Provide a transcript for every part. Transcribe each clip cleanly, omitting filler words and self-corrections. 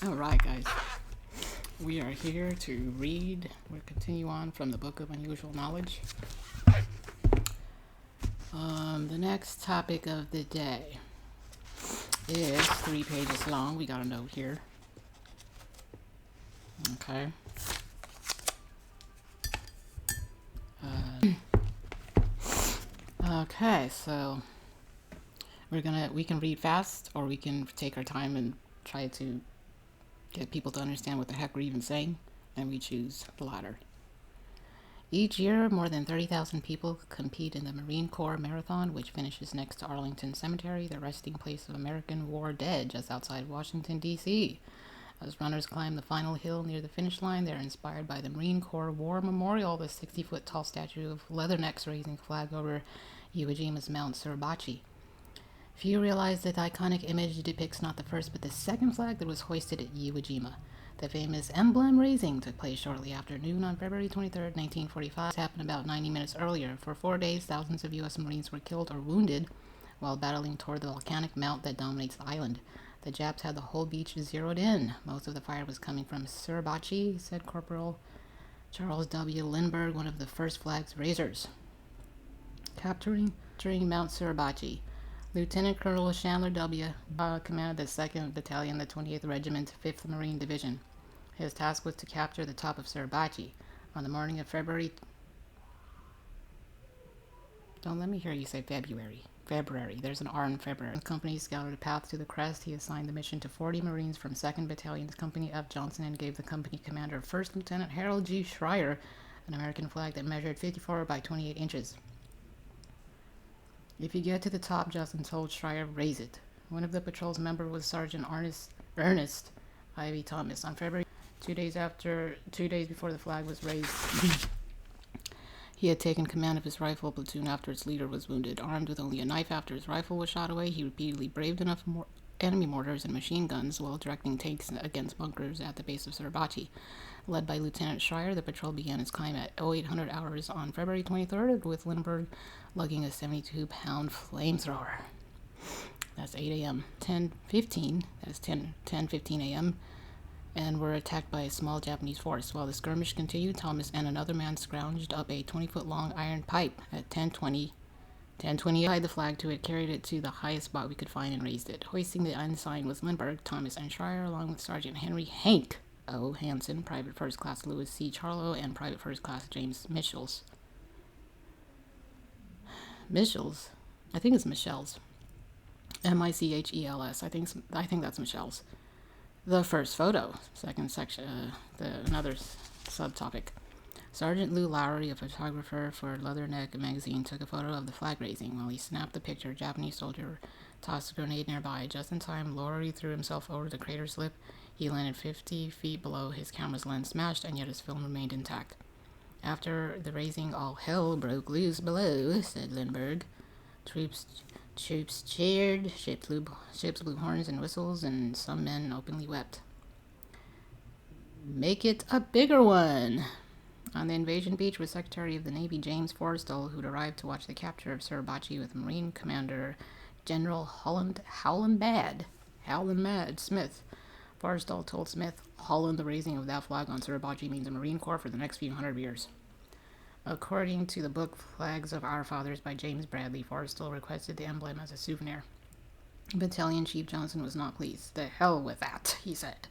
Alright, guys. We are here to read. We'll continue on from the Book of Unusual Knowledge. The next topic of the day is 3 pages long. We got a note here. Okay. Okay, so we can read fast or we can take our time and try to get people to understand what the heck we're even saying, and we choose the latter. Each year, more than 30,000 people compete in the Marine Corps Marathon, which finishes next to Arlington Cemetery, the resting place of American war dead just outside Washington, D.C. As runners climb the final hill near the finish line, they are inspired by the Marine Corps War Memorial, the 60-foot tall statue of leathernecks raising a flag over Iwo Jima's Mount Suribachi. Few realize that the iconic image depicts not the first but the second flag that was hoisted at Iwo Jima. The famous emblem raising took place shortly after noon on February 23, 1945. This happened about 90 minutes earlier. For 4 days, thousands of U.S. Marines were killed or wounded while battling toward the volcanic mount that dominates the island. The Japs had the whole beach zeroed in. Most of the fire was coming from Suribachi, said Corporal Charles W. Lindbergh, one of the first flag's raisers. Capturing Mount Suribachi. Lieutenant Colonel Chandler W. commanded the 2nd Battalion, the 28th Regiment, 5th Marine Division. His task was to capture the top of Suribachi. On the morning of February... Don't let me hear you say February. February. There's an R in February. The company scouted a path to the crest. He assigned the mission to 40 Marines from 2nd Battalion's Company F. Johnson and gave the company commander, 1st Lieutenant Harold G. Schreier, an American flag that measured 54 by 28 inches. If you get to the top, Johnson told Schreier, raise it. One of the patrol's members was Sergeant Ernest Ivy Thomas. On February, 2 days before the flag was raised, he had taken command of his rifle platoon after its leader was wounded. Armed with only a knife after his rifle was shot away, he repeatedly braved enough enemy mortars and machine guns while directing tanks against bunkers at the base of Suribachi. Led by Lieutenant Schreier, the patrol began its climb at 0800 hours on February 23rd, with Lindbergh lugging a 72-pound flamethrower. That's 8 a.m. 10:15, that's 10:15 a.m., and were attacked by a small Japanese force. While the skirmish continued, Thomas and another man scrounged up a 20-foot-long iron pipe at 10:20 tied the flag to it, carried it to the highest spot we could find, and raised it. Hoisting the ensign was Lindbergh, Thomas, and Schreier, along with Sergeant Henry Hank O. Hansen, Private First Class Louis C. Charlo, and Private First Class James Michels. Michels? I think it's Michelle's. Michels. I think that's Michelle's. The first photo, second section, another subtopic. Sergeant Lou Lowry, a photographer for Leatherneck magazine, took a photo of the flag raising. While he snapped the picture, a Japanese soldier tossed a grenade nearby. Just in time, Lowry threw himself over the crater slip. He landed 50 feet below. His camera's lens smashed, and yet his film remained intact. After the raising, all hell broke loose below, said Lindbergh. Troops cheered, ships blew horns and whistles, and some men openly wept. Make it a bigger one! On the invasion beach was Secretary of the Navy James Forrestal, who'd arrived to watch the capture of Suribachi with Marine Commander General Howland Mad Smith. Forrestal told Smith, Holland, the raising of that flag on Suribachi means the Marine Corps for the next few hundred years. According to the book Flags of Our Fathers by James Bradley, Forrestal requested the emblem as a souvenir. Battalion Chief Johnson was not pleased. The hell with that, he said.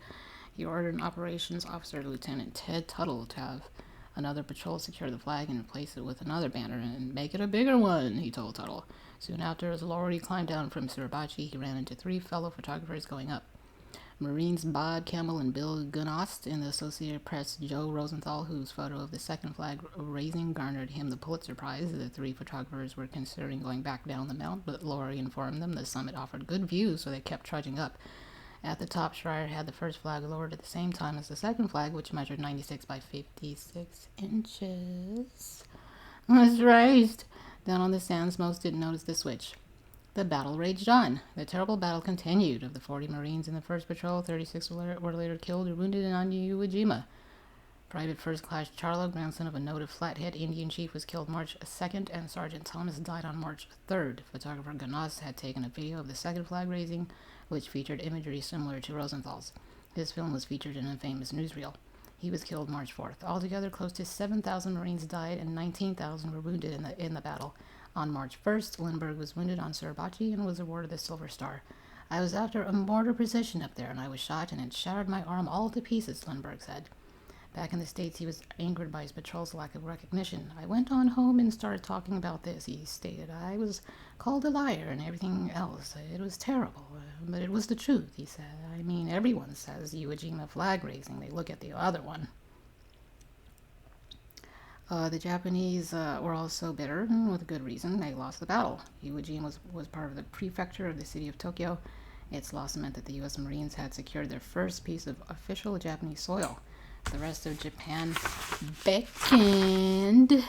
He ordered an operations officer, Lieutenant Ted Tuttle, to have another patrol secure the flag and replace it with another banner and make it a bigger one, he told Tuttle. Soon after, as Lowry climbed down from Suribachi, he ran into 3 fellow photographers going up. Marines Bob Campbell and Bill Gunost, and the Associated Press Joe Rosenthal, whose photo of the second flag raising garnered him the Pulitzer Prize. The 3 photographers were considering going back down the mount, but Lowry informed them the summit offered good views, so they kept trudging up. At the top, Schreier had the first flag lowered at the same time as the second flag, which measured 96 by 56 inches. Was raised. Down on the sands, most didn't notice the switch. The battle raged on. The terrible battle continued. Of the 40 Marines in the first patrol, 36 were later killed or wounded on Iwo Jima. Private First Class Charlo, grandson of a noted Flathead Indian chief, was killed March 2nd, and Sergeant Thomas died on March 3rd. Photographer Ganas had taken a video of the second flag raising, which featured imagery similar to Rosenthal's. His film was featured in a famous newsreel. He was killed March 4th. Altogether, close to 7,000 Marines died and 19,000 were wounded in the battle. On March 1st, Lindbergh was wounded on Suribachi and was awarded the Silver Star. I was after a mortar position up there, and I was shot, and it shattered my arm all to pieces, Lindbergh said. Back in the States, he was angered by his patrol's lack of recognition. I went on home and started talking about this, he stated. I was called a liar and everything else. It was terrible, but it was the truth, he said. I mean, everyone says Iwo Jima flag raising. They look at the other one. The Japanese were also bitter, and with good reason. They lost the battle. Iwo Jima was part of the prefecture of the city of Tokyo. Its loss meant that the U.S. Marines had secured their first piece of official Japanese soil. The rest of Japan beckoned